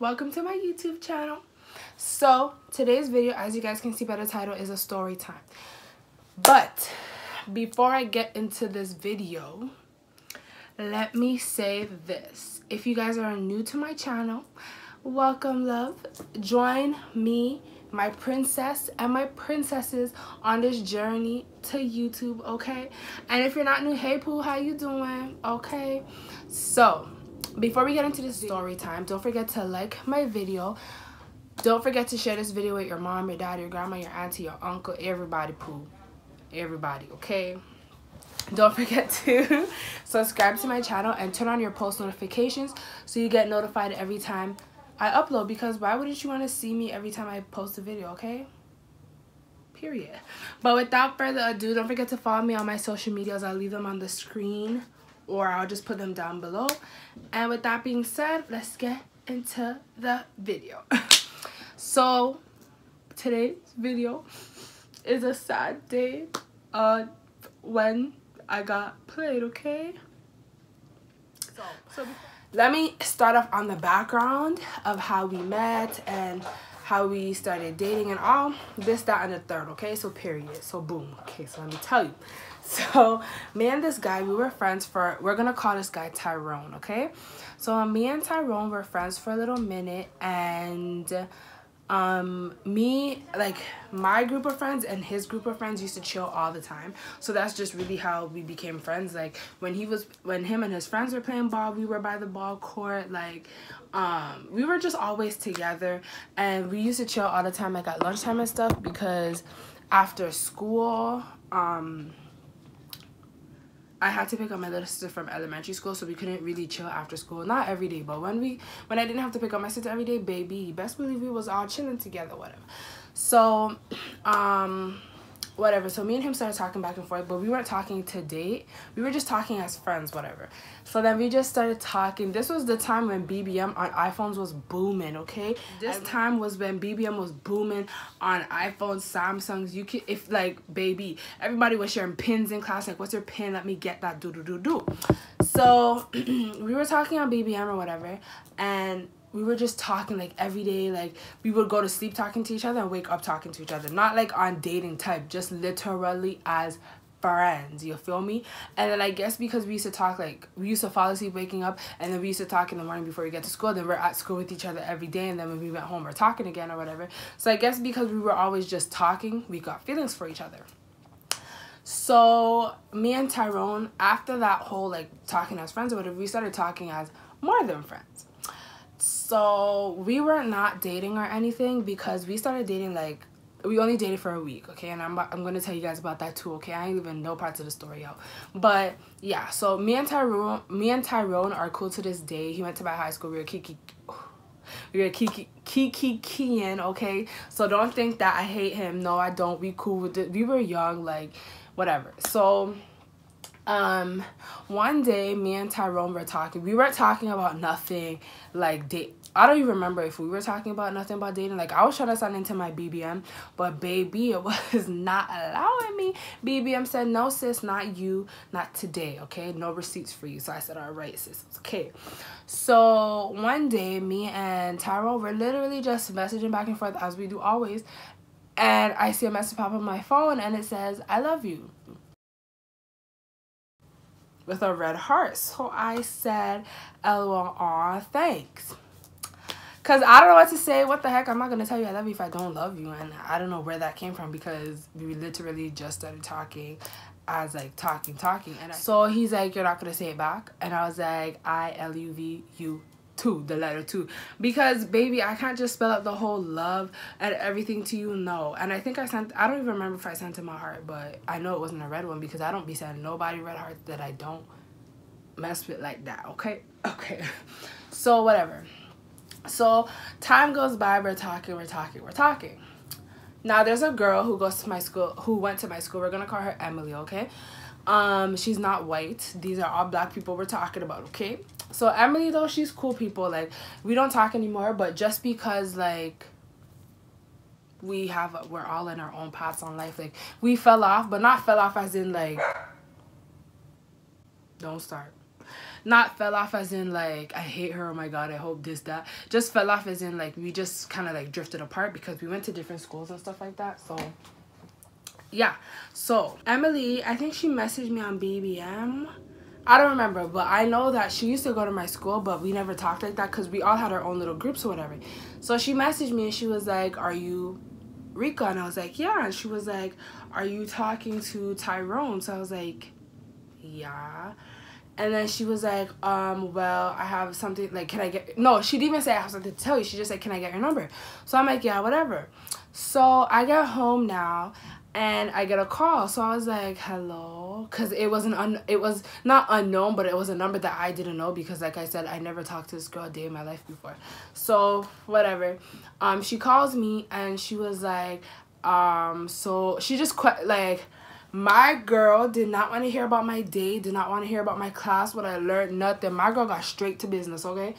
welcome to my YouTube channel. So today's video, as you guys can see by the title, is a story time. But before I get into this video, let me say this. If you guys are new to my channel, welcome, love. Join me, my princess and my princesses on this journey to YouTube, okay? And if you're not new, hey Pooh, how you doing? Okay, so before we get into this story time, don't forget to like my video. Don't forget to share this video with your mom, your dad, your grandma, your auntie, your uncle, everybody, Pooh. Everybody, okay? Don't forget to subscribe to my channel and turn on your post notifications so you get notified every time I upload, because why wouldn't you want to see me every time I post a video, okay? Period. But without further ado, don't forget to follow me on my social medias. I'll leave them on the screen or I'll just put them down below. And with that being said, let's get into the video. So today's video is a sad day when I got played, okay? So let me start off on the background of how we met and how we started dating and all this, that, and the third, okay? So period. So boom. Okay, so let me tell you. So me and this guy, we were friends for, we're gonna call this guy Tyrone, okay? So me and Tyrone were friends for a little minute, and me, like, my group of friends and his group of friends used to chill all the time. So that's just really how we became friends. Like, when him and his friends were playing ball, we were by the ball court. Like, we were just always together, and we used to chill all the time, like at lunchtime and stuff, because after school, I had to pick up my little sister from elementary school, so we couldn't really chill after school. Not every day, but when I didn't have to pick up my sister every day, baby, best believe we was all chilling together, whatever. So, whatever. So me and him started talking back and forth, but we weren't talking to date. We were just talking as friends, whatever. So then we just started talking. This was the time when BBM on iPhones was booming, okay? This time was when BBM was booming on iPhones, Samsungs. You could, if like, baby, everybody was sharing pins in class. Like, what's your pin? Let me get that. Do. So we were talking on BBM or whatever, and we were just talking like every day. Like, we would go to sleep talking to each other and wake up talking to each other. Not like on dating type, just literally as friends, you feel me? And then I guess because we used to talk, like, we used to fall asleep waking up, and then we used to talk in the morning before we get to school. Then we're at school with each other every day, and then when we went home we're talking again or whatever. So I guess because we were always just talking, we got feelings for each other. So me and Tyrone, after that whole like talking as friends or whatever, we started talking as more than friends. So we were not dating or anything, because we started dating, like, we only dated for a week, okay? And I'm going to tell you guys about that too, okay? I ain't even know parts of the story out. But yeah, so me and Tyrone are cool to this day. He went to my high school. We were kikiing, okay? So don't think that I hate him. No, I don't. We cool with it. We were young, like, whatever. So one day me and Tyrone were talking. We weren't talking about nothing like date. I don't even remember if we were talking about nothing about dating. Like, I was trying to sign into my BBM, but baby, it was not allowing me. BBM said, no sis, not you, not today, okay? No receipts for you. So I said, all right sis, it's okay. So one day me and Tyrone were literally just messaging back and forth as we do always, and I see a message pop up on my phone, and it says, I love you, with a red heart. So I said, LOL, aw, thanks. Because I don't know what to say. What the heck? I'm not going to tell you I love you if I don't love you. And I don't know where that came from, because we literally just started talking as like talking. And so he's like, you're not going to say it back? And I was like, I LUV you too, the letter 2, because baby, I can't just spell out the whole love and everything to you, no. And I think I don't even remember if I sent him a heart, but I know it wasn't a red one, because I don't be sending nobody red hearts that I don't mess with like that, okay? So whatever. So time goes by, we're talking. Now there's a girl who goes to my school, who went to my school. We're gonna call her Emily, okay? She's not white. These are all black people we're talking about, okay? So Emily, though, she's cool people. Like, we don't talk anymore, but just because, like, we're all in our own paths on life. Like, we fell off, but not fell off as in, like, don't start. not fell off as in like I hate her, oh my god, I hope this, that. Just fell off as in like we just kind of like drifted apart because we went to different schools and stuff like that. So yeah. So Emily, I think she messaged me on BBM. I don't remember, but I know that she used to go to my school, but we never talked like that because we all had our own little groups or whatever. So she messaged me and she was like, are you Rika? And I was like, yeah. And she was like, are you talking to Tyrone? So I was like, yeah. And then she was like, well, I have something, like, can I get, no, she didn't even say I have something to tell you. She just said, can I get your number? So I'm like, yeah, whatever. So I get home now and I get a call. So I was like, hello, because it was it was not unknown, but it was a number that I didn't know because, like I said, I never talked to this girl a day in my life before. So whatever. She calls me and she was like, so she just like, my girl did not want to hear about my day, did not want to hear about my class, what I learned, nothing. My girl got straight to business, okay?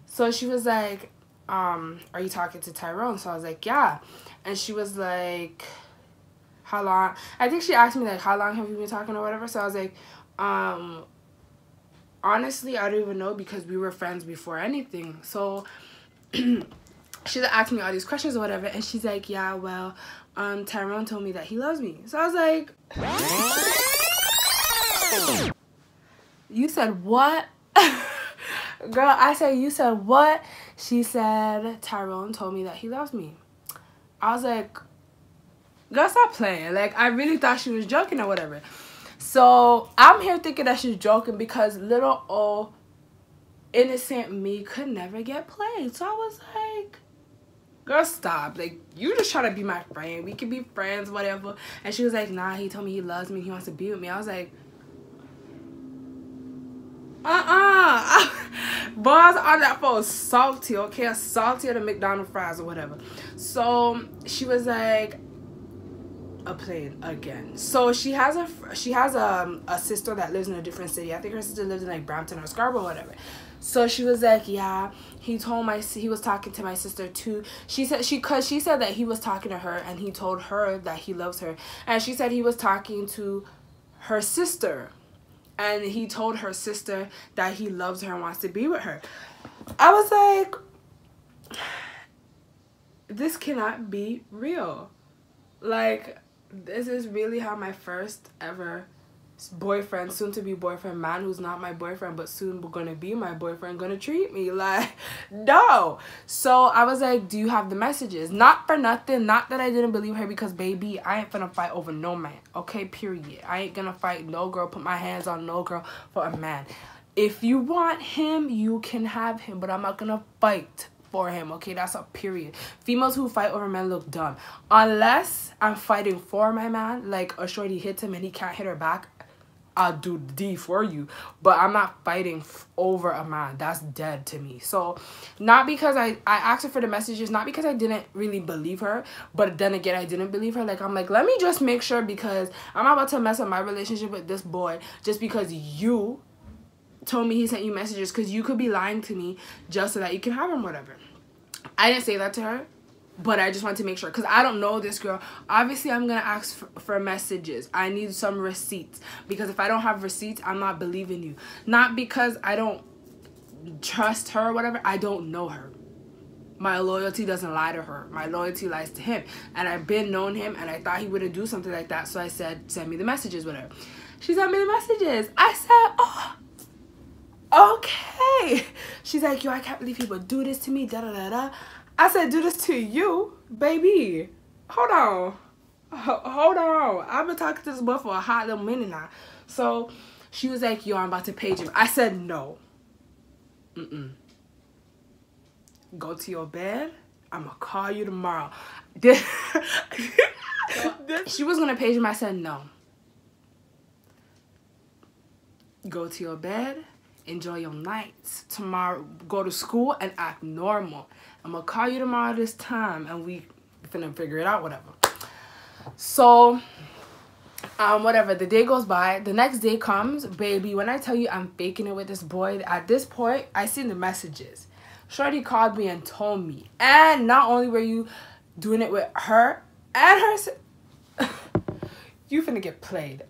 So she was like, are you talking to Tyrone? So I was like, yeah. And she was like, how long? I think she asked me, like, how long have you been talking or whatever? So I was like, honestly, I don't even know because we were friends before anything. So she asked me all these questions or whatever. And she's like, yeah, well, Tyrone told me that he loves me. So I was like, you said what? Girl, I said, you said what? She said, Tyrone told me that he loves me. I was like, girl, stop playing. Like, I really thought she was joking or whatever. So I'm here thinking that she's joking because little old innocent me could never get played. So I was like, girl, stop. Like, you just trying to be my friend. We can be friends, whatever. And she was like, nah, he told me he loves me. He wants to be with me. I was like, Boys on that phone salty, okay? Saltier than McDonald's fries or whatever. So she was like, a plane again. So she has a sister that lives in a different city. I think her sister lives in like Brampton or Scarborough or whatever. So she was like, yeah, he was talking to my sister too. She said she said that he was talking to her and he told her that he loves her. And she said he was talking to her sister and he told her sister that he loves her and wants to be with her. I was like, this cannot be real. Like, this is really how my first ever boyfriend, soon to be boyfriend, man who's not my boyfriend but soon gonna be my boyfriend, gonna treat me. Like, no. So I was like, do you have the messages? Not for nothing, not that I didn't believe her, because baby, I ain't finna fight over no man, okay? Period. I ain't gonna fight no girl, put my hands on no girl for a man. If you want him, you can have him, but I'm not gonna fight for him, okay? That's a period. Females who fight over men look dumb. Unless I'm fighting for my man, like a shorty hits him and he can't hit her back, I'll do the D for you. But I'm not fighting over a man. That's dead to me. So not because I asked her for the messages, not because I didn't really believe her, but then again, I didn't believe her. Like, I'm like, let me just make sure, because I'm about to mess up my relationship with this boy just because you told me he sent you messages, because you could be lying to me just so that you can have him, whatever. I didn't say that to her, but I just wanted to make sure, because I don't know this girl. Obviously, I'm going to ask for messages. I need some receipts, because if I don't have receipts, I'm not believing you. Not because I don't trust her or whatever. I don't know her. My loyalty doesn't lie to her. My loyalty lies to him. And I've been known him, and I thought he wouldn't do something like that. So I said, send me the messages, whatever. She sent me the messages. I said, oh, okay. She's like, yo, I can't believe he would do this to me, da-da-da-da. I said, do this to you? Baby, hold on. Hold on. I've been talking to this boy for a hot little minute now. So she was like, yo, I'm about to page him. I said, no. Go to your bed. I'm going to call you tomorrow. She was going to page him. I said, no. Go to your bed. Enjoy your nights. Tomorrow, go to school and act normal. I'm gonna call you tomorrow this time and we finna figure it out, whatever. So, whatever, the day goes by. The next day comes, baby, when I tell you I'm faking it with this boy, at this point, I seen the messages. Shorty called me and told me. And not only were you doing it with her and her, you finna get played.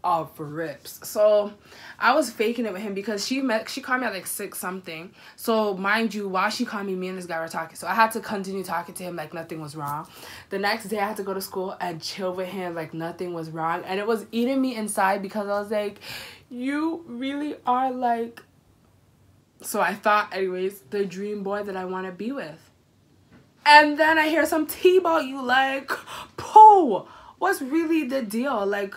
off rips. So I was faking it with him because she called me at like 6 something. So mind you, while she called me and this guy were talking. So I had to continue talking to him like nothing was wrong. The next day I had to go to school and chill with him like nothing was wrong. And it was eating me inside because I was like, you really are like... So I thought, anyways, the dream boy that I want to be with. And then I hear some tea about you, like, Poe, what's really the deal? Like,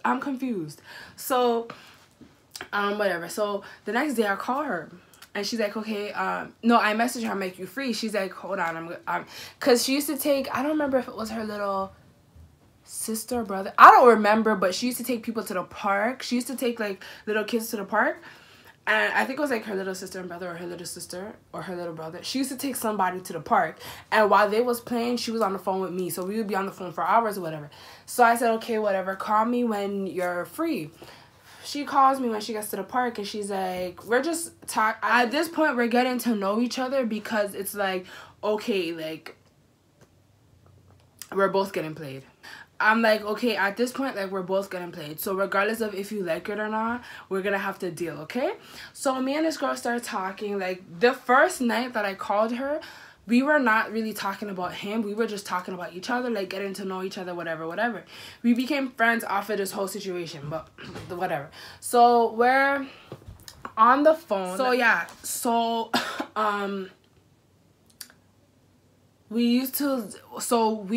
I'm confused. So, whatever. So the next day I call her and she's like, okay, no, I messaged her, I'm like, you free? She's like, hold on, cause she used to take, I don't remember if it was her little sister or brother. I don't remember, but she used to take people to the park. She used to take like little kids to the park. And I think it was like her little sister and brother, or her little sister or her little brother. She used to take somebody to the park. And while they was playing, she was on the phone with me. So we would be on the phone for hours or whatever. So I said, okay, whatever. Call me when you're free. She calls me when she gets to the park. And she's like, we're just talking. At this point, we're getting to know each other because it's like, okay, like, we're both getting played. I'm like, okay, at this point, like, we're both getting played. So regardless of if you like it or not, we're going to have to deal, okay? So me and this girl started talking. Like, the first night that I called her, we were not really talking about him. We were just talking about each other, like, getting to know each other, whatever, whatever. We became friends off of this whole situation, but whatever. So we're on the phone. So, yeah. So, we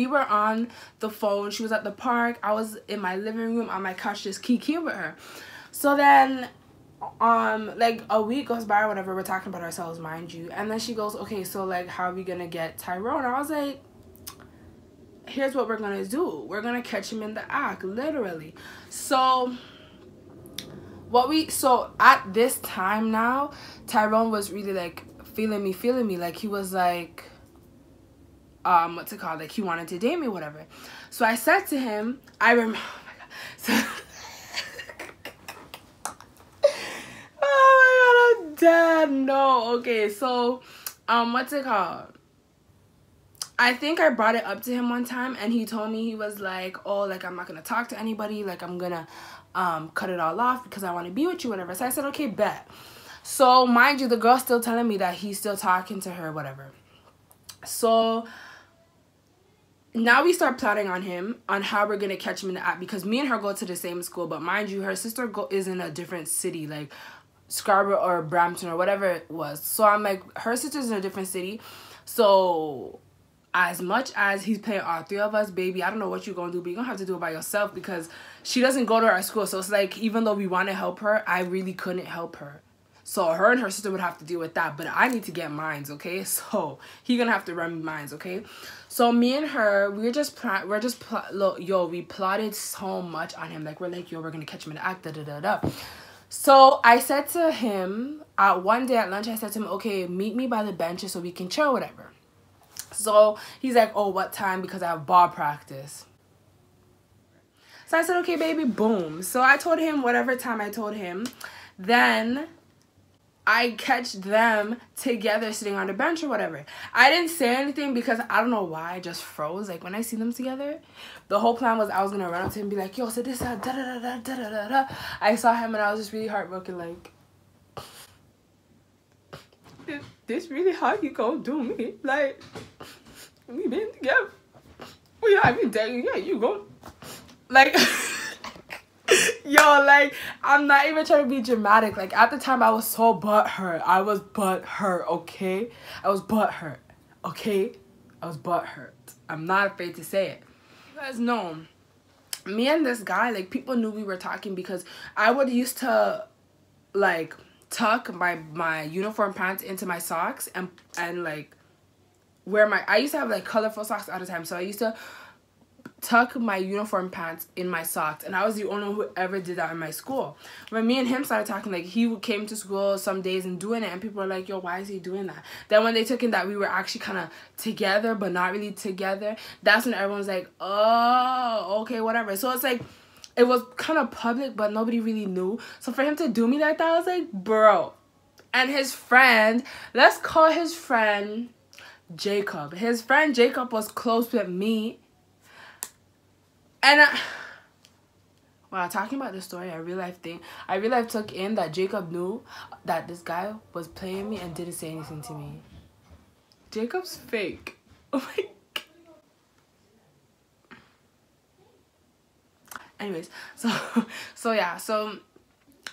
were on the phone. She was at the park. I was in my living room on my couch just kikiing with her. So then like a week goes by or whatever, we're talking about ourselves, mind you, and then she goes, okay, so like, how are we gonna get Tyrone? I was like, here's what we're gonna do. We're gonna catch him in the act, literally. So at this time now, Tyrone was really like feeling me, like he was like, what's it called, like he wanted to date me, whatever. So I said to him, I remember, oh my god, so oh my god, I'm dead. No, okay, so what's it called, I think I brought it up to him one time and he told me, he was like, oh, like, I'm not gonna talk to anybody, like, I'm gonna cut it all off because I want to be with you, whatever. So I said, okay, bet. So mind you, the girl's still telling me that he's still talking to her, whatever. So now we start plotting on him, on how we're gonna catch him in the act, because me and her go to the same school, but mind you, her sister is in a different city, like Scarborough or Brampton or whatever it was. So I'm like, her sister's in a different city, so as much as he's paying all 3 of us, baby, I don't know what you're gonna do, but you're gonna have to do it by yourself, because she doesn't go to our school. So it's like, even though we want to help her, I really couldn't help her. So her and her sister would have to deal with that, but I need to get mines, okay? So he gonna have to run mines, okay? So me and her, we plotted so much on him. Like, we're like, yo, we're gonna catch him in the act, da da da da. So I said to him, one day at lunch, I said to him, okay, meet me by the benches so we can chill, whatever. So he's like, oh, what time? Because I have ball practice. So I said, okay, baby, boom. So I told him whatever time I told him. Then I catch them together sitting on the bench or whatever. I didn't say anything because I don't know why, I just froze. Like, when I see them together, the whole plan was I was gonna run up to him and be like, yo, so this da da da da da da da. I saw him and I was just really heartbroken, like, this really how you gonna do me? Like, we been together, we not even dating, yeah, you gon' like yo, like, I'm not even trying to be dramatic. Like, at the time, I was so butthurt. I was butthurt, okay? I was butthurt, okay? I was butthurt. I'm not afraid to say it. You guys know, me and this guy, like, people knew we were talking because I would used to, like, tuck my uniform pants into my socks and like, wear I used to have, like, colorful socks all the time. So I used to tuck my uniform pants in my socks, and I was the only one who ever did that in my school. When me and him started talking, like, he came to school some days and doing it, and people were like, yo, why is he doing that? Then when they took in that we were actually kind of together but not really together, that's when everyone was like, oh, okay, whatever. So it's like, it was kind of public, but nobody really knew. So for him to do me like that, I was like, bro. And his friend, let's call his friend Jacob. His friend Jacob was close with me. And While talking about the story, I real life took in that Jacob knew that this guy was playing me and didn't say anything to me. Jacob's fake. Oh my god. Anyways, so yeah, so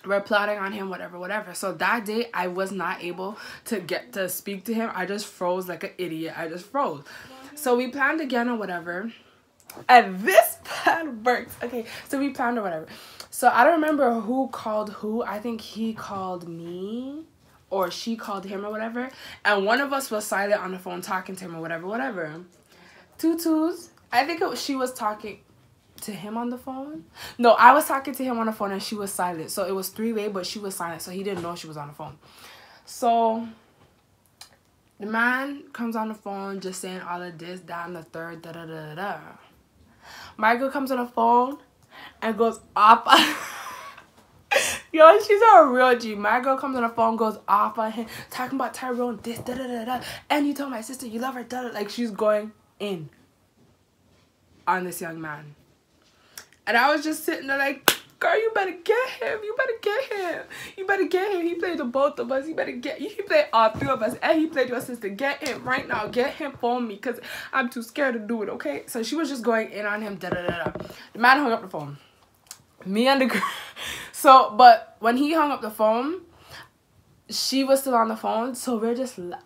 we're plotting on him, whatever. So that day I was not able to get to speak to him. I just froze like an idiot. I just froze. So we planned again or whatever. And this plan worked. Okay, so we planned or whatever. So I don't remember who called who. I think he called me or she called him or whatever. And one of us was silent on the phone talking to him or whatever. Tutus. I think she was talking to him on the phone. No, I was talking to him on the phone and she was silent. So it was three-way, but she was silent. So he didn't know she was on the phone. So the man comes on the phone just saying all of this, that, and the third, da-da-da-da-da. My girl comes on the phone and goes off. Yo, she's a real G. My girl comes on the phone, goes off on him, talking about Tyrone, this, da-da-da-da. And you told my sister you love her, da-da. Like, she's going in on this young man. And I was just sitting there like, girl, you better get him. You better get him. You better get him. He played the both of us. He played all three of us. And he played your sister. Get him right now. Get him for me because I'm too scared to do it, okay? So she was just going in on him. Da-da-da-da. The man hung up the phone. Me and the girl. So, but when he hung up the phone, she was still on the phone. So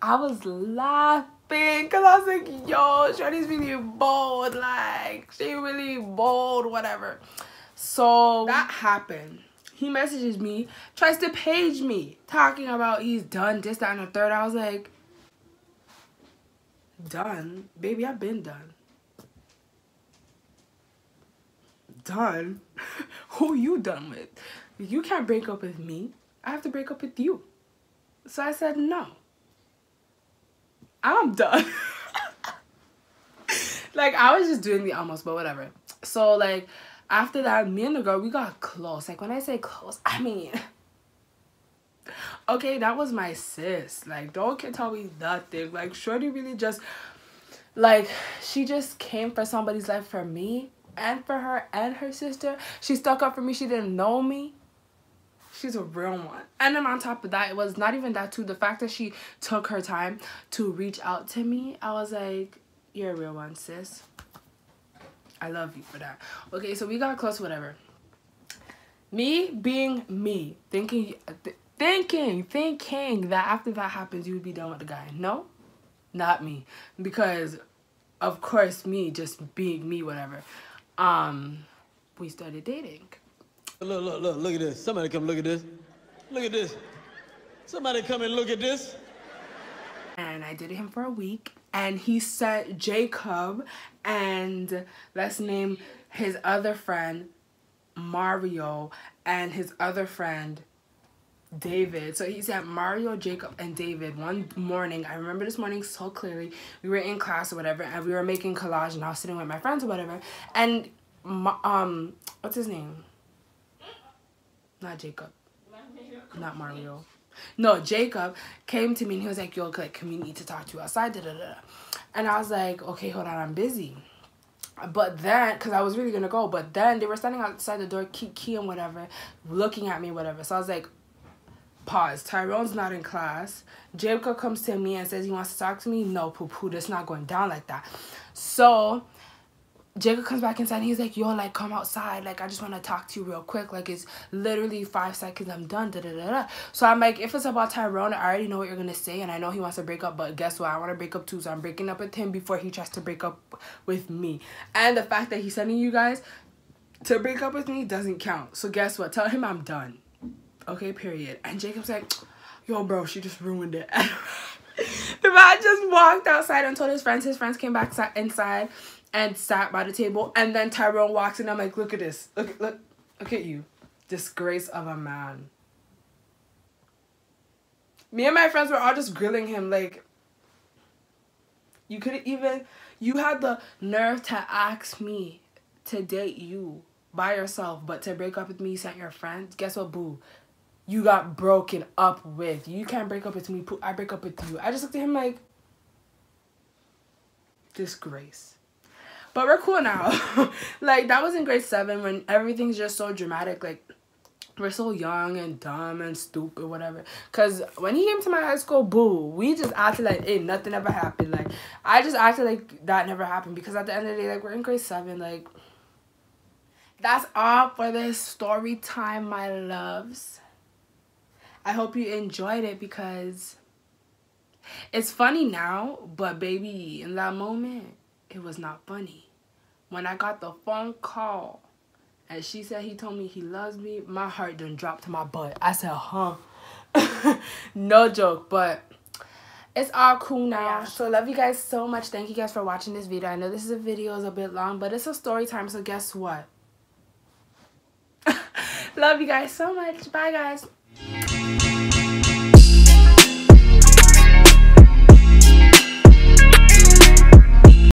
I was laughing. Because I was like, yo, Shorty's really bold. Like, she really bold, whatever. So that happened. He messages me, tries to page me, talking about he's done, this, that, and the third. I was like, done? Baby, I've been done. Done? Who you done with? You can't break up with me. I have to break up with you. So I said, no. I'm done. Like, I was just doing the almost, but whatever. So, like, after that, me and the girl, we got close. Like, when I say close, I mean, okay, that was my sis. Like, don't tell me nothing. Like, Shorty really just, like, she just came for somebody's life for me and for her and her sister. She stuck up for me. She didn't know me. She's a real one. And then on top of that, it was not even that too. The fact that she took her time to reach out to me, I was like, you're a real one, sis. I love you for that. Okay, so we got close, whatever. Me being me, thinking that after that happens, you would be done with the guy. No, not me. Because, of course, me just being me, whatever. We started dating. Look at this. Somebody come look at this. Look at this. Somebody come and look at this. And I dated him for a week. And he sent Jacob and let's name his other friend Mario and his other friend David. So he sent Mario, Jacob, and David one morning. I remember this morning so clearly. We were in class or whatever, and we were making collage, and I was sitting with my friends or whatever. And what's his name? Not Jacob. Not Mario. No, Jacob came to me and he was like, yo, like, can we need to talk to you outside? Da, da, da. And I was like, okay, hold on, I'm busy. But then, because I was really going to go, but then they were standing outside the door, key and whatever, looking at me, whatever. So I was like, pause. Tyrone's not in class. Jacob comes to me and says he wants to talk to me. No, poo-poo, that's not going down like that. So Jacob comes back inside and he's like, yo, like, come outside. Like, I just want to talk to you real quick. Like, it's literally 5 seconds. I'm done. Da, da, da, da. So I'm like, if it's about Tyrone, I already know what you're going to say. And I know he wants to break up. But guess what? I want to break up too. So I'm breaking up with him before he tries to break up with me. And the fact that he's sending you guys to break up with me doesn't count. So guess what? Tell him I'm done. Okay, period. And Jacob's like, yo, bro, she just ruined it. The man just walked outside and told his friends. His friends came back inside and sat by the table, and then Tyrone walks in. I'm like, look at this. Look at you. Disgrace of a man. Me and my friends were all just grilling him like, you had the nerve to ask me to date you by yourself, but to break up with me, you sent your friends. Guess what, boo? You got broken up with. You can't break up with me. I break up with you. I just looked at him like, disgrace. But we're cool now. Like, that was in grade 7 when everything's just so dramatic. Like, we're so young and dumb and stupid, whatever. Because when he came to my high school, boo, we just acted like, hey, nothing ever happened. Like, I just acted like that never happened. Because at the end of the day, like, we're in grade 7. Like, that's all for this story time, my loves. I hope you enjoyed it because it's funny now. But, baby, in that moment, it was not funny. When I got the phone call and she said he told me he loves me, my heart done dropped to my butt. I said, huh? No joke, but it's all cool now. Yeah. So love you guys so much. Thank you guys for watching this video. I know this video is a bit long, but it's a story time, so guess what? Love you guys so much. Bye, guys.